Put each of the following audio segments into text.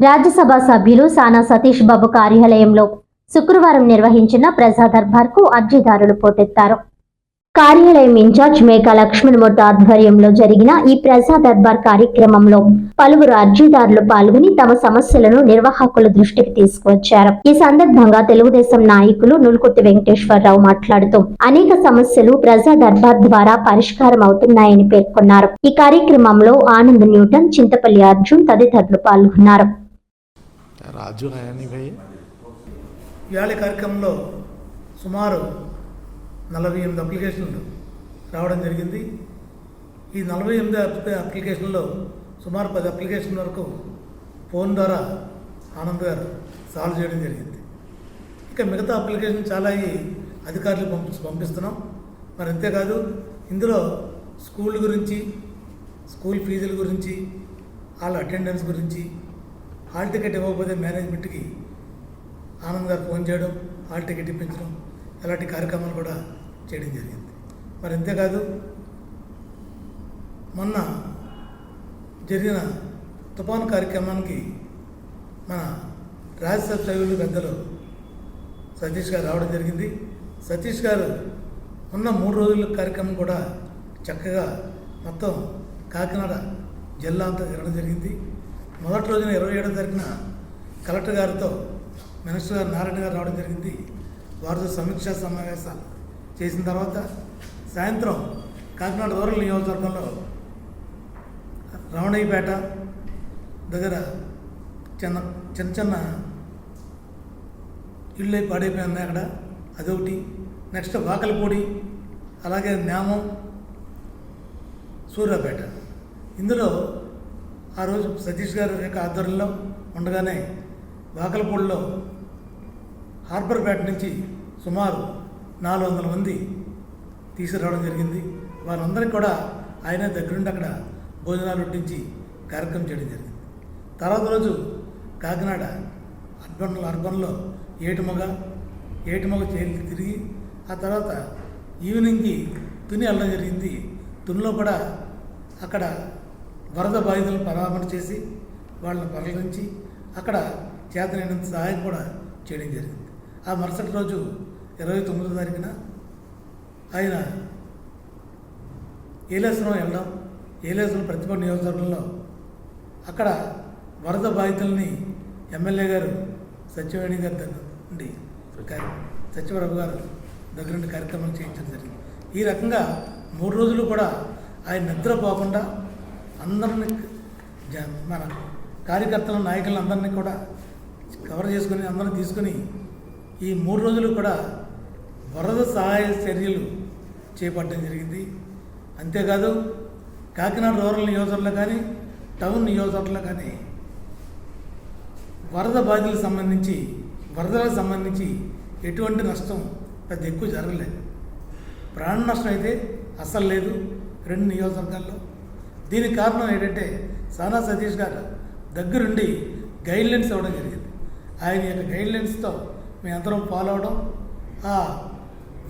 రాజ్యసభ సభ్యులు సానా సతీష్ బాబు కార్యాలయంలో శుక్రవారం నిర్వహించిన ప్రజా దర్బార్కు అర్జీదారులు పోటెత్తారు. కార్యాలయం ఇన్ఛార్జ్ మేకా లక్ష్మణమూర్తి ఆధ్వర్యంలో జరిగిన ఈ ప్రజా దర్బార్ కార్యక్రమంలో పలువురు అర్జీదారులు పాల్గొని తమ సమస్యలను నిర్వాహకుల దృష్టికి తీసుకువచ్చారు. ఈ సందర్భంగా తెలుగుదేశం నాయకులు నులుకుర్తి వెంకటేశ్వరరావు మాట్లాడుతూ అనేక సమస్యలు ప్రజా దర్బార్ ద్వారా పరిష్కారం అవుతున్నాయని పేర్కొన్నారు. ఈ కార్యక్రమంలో ఆనంద్ న్యూటన్, చింతపల్లి అర్జున్ తదితరులు పాల్గొన్నారు. ఇవాళ కార్యక్రమంలో సుమారు 48 అప్లికేషన్లు రావడం జరిగింది. ఈ 48 అప్లికేషన్లో సుమారు 10 అప్లికేషన్ వరకు ఫోన్ ద్వారా ఆనంద్ గారు సాల్వ్ చేయడం జరిగింది. ఇక మిగతా అప్లికేషన్ చాలా అధికారులు పంపిస్తున్నాం. మరి అంతేకాదు ఇందులో స్కూల్ గురించి, స్కూల్ ఫీజుల గురించి, వాళ్ళ అటెండెన్స్ గురించి, హాల్ టికెట్ ఇవ్వకపోతే మేనేజ్మెంట్కి ఆనంద్ గారు ఫోన్ చేయడం, హాల్ టికెట్ ఇప్పించడం, ఇలాంటి కార్యక్రమాలు కూడా చేయడం జరిగింది. మరి అంతేకాదు మొన్న జరిగిన తుఫాను కార్యక్రమానికి మన రాజ్యసభ సభ్యులు పెద్దలు సతీష్ గారు రావడం జరిగింది. సతీష్ గారు ఉన్న 3 రోజుల కార్యక్రమం కూడా చక్కగా మొత్తం కాకినాడ జిల్లా అంతా తిరగడం జరిగింది. మొదటి రోజున 27వ తారీఖున కలెక్టర్ గారితో మినిస్టర్ గారు నారాయణ గారు రావడం జరిగింది. వారితో సమీక్షా సమావేశాలు చేసిన తర్వాత సాయంత్రం కాకినాడ రూరల్ నియోజకవర్గంలో రమణయ్యపేట దగ్గర చిన్న చిన్న ఇళ్ళు పాడైపోయినాయి. అక్కడ అదొకటి. నెక్స్ట్ వాకలపూడి, అలాగే నేమం, సూర్యాపేట. ఇందులో ఆ రోజు సతీష్ గారి యొక్క ఆధ్వర్యంలో ఉండగానే వాకలపూడిలో హార్బర్పేట నుంచి సుమారు 400 మంది తీసుకురావడం జరిగింది. వారందరికీ కూడా ఆయన దగ్గరుండి అక్కడ భోజనాలు వడ్డించి కార్యక్రమం చేయడం జరిగింది. తర్వాత రోజు కాకినాడ అర్బన్లో ఏటుమగ తిరిగి ఆ తర్వాత ఈవినింగ్కి తుని వెళ్ళడం జరిగింది. తునిలో కూడా అక్కడ వరద బాధితులను పరామర్శ చేసి వాళ్ళని పరిగణించి అక్కడ చేతనైనంత సహాయం కూడా చేయడం జరిగింది. ఆ మరుసటి రోజు 29వ తారీఖున ఆయన ఏలేశ్వరం వెళ్ళడం, ఏలేశ్వరం ప్రతిభ నియోజకవర్గంలో అక్కడ వరద బాధితుల్ని ఎమ్మెల్యే గారు సత్యవేణి గారి దగ్గర నుండి సత్యవరపు గారు దగ్గర నుండి కార్యక్రమం చేయించడం జరిగింది. ఈ రకంగా 3 రోజులు కూడా ఆయన నిద్రపోకుండా అందరినీ మన కార్యకర్తల నాయకులను అందరినీ కూడా కవర్ చేసుకొని అందరిని తీసుకొని ఈ 3 రోజులు కూడా వరద సహాయ చర్యలు చేపట్టడం జరిగింది. అంతేకాదు కాకినాడ రూరల్ నియోజకవర్గంలో కానీ, టౌన్ నియోజకవర్గంలో కానీ వరదలకు సంబంధించి ఎటువంటి నష్టం పెద్ద ఎక్కువ జరగలేదు. ప్రాణ నష్టం అయితే అస్సలు లేదు 2 నియోజకవర్గాల్లో. దీనికి కారణం ఏంటంటే సానా సతీష్ గారు దగ్గరుండి గైడ్లైన్స్ ఇవ్వడం జరిగింది. ఆయన యొక్క గైడ్లైన్స్తో మేమందరం ఫాలో అవడం, ఆ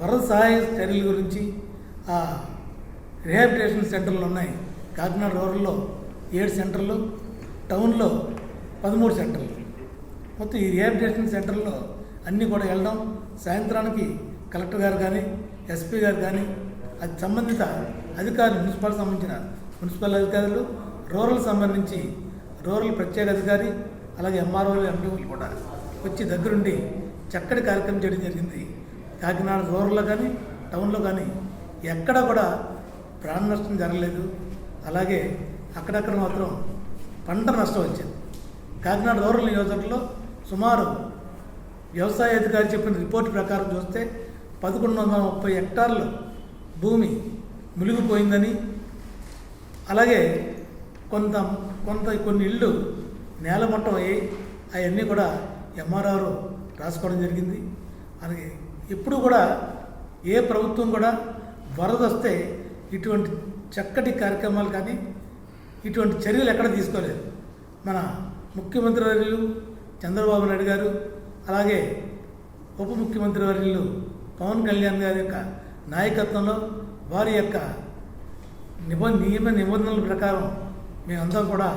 వరద సహాయ చర్యల గురించి ఆ రిహాబిలిటేషన్ సెంటర్లు ఉన్నాయి. కాకినాడ రూరల్లో 7 సెంటర్లు, టౌన్లో 13 సెంటర్లు. మొత్తం ఈ రిహాబిలిటేషన్ సెంటర్లో అన్నీ కూడా వెళ్ళడం, సాయంత్రానికి కలెక్టర్ గారు కానీ, ఎస్పీ గారు కానీ, అది సంబంధిత అధికారులు, మున్సిపల్ అధికారులు, రూరల్ ప్రత్యేక అధికారి, అలాగే ఎంఆర్ఓలు, ఎండిఓలు కూడా వచ్చి దగ్గరుండి చక్కటి కార్యక్రమం చేయడం జరిగింది. కాకినాడ రూరల్లో కానీ, టౌన్లో కానీ ఎక్కడ కూడా ప్రాణ నష్టం జరగలేదు. అలాగే అక్కడక్కడ మాత్రం పంట నష్టం వచ్చింది. కాకినాడ రూరల్ నియోజకవర్గంలో సుమారు వ్యవసాయ అధికారి చెప్పిన రిపోర్ట్ ప్రకారం చూస్తే 1130 హెక్టార్లు భూమి మునిగిపోయిందని, అలాగే కొన్ని ఇళ్ళు నేలమట్టం అయ్యి అవన్నీ కూడా ఎంఆర్ఆర్ రాసుకోవడం జరిగింది. అలాగే ఎప్పుడు కూడా ఏ ప్రభుత్వం కూడా వరద వస్తే ఇటువంటి చక్కటి కార్యక్రమాలు కానీ, ఇటువంటి చర్యలు ఎక్కడ తీసుకోలేదు. మన ముఖ్యమంత్రి వర్యులు చంద్రబాబు నాయుడు గారు, అలాగే ఉప ముఖ్యమంత్రి వర్యులు పవన్ కళ్యాణ్ గారి యొక్క నాయకత్వంలో వారి యొక్క నిబంధనల ప్రకారం మేమందరం కూడా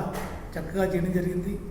చక్కగా చేయడం జరిగింది.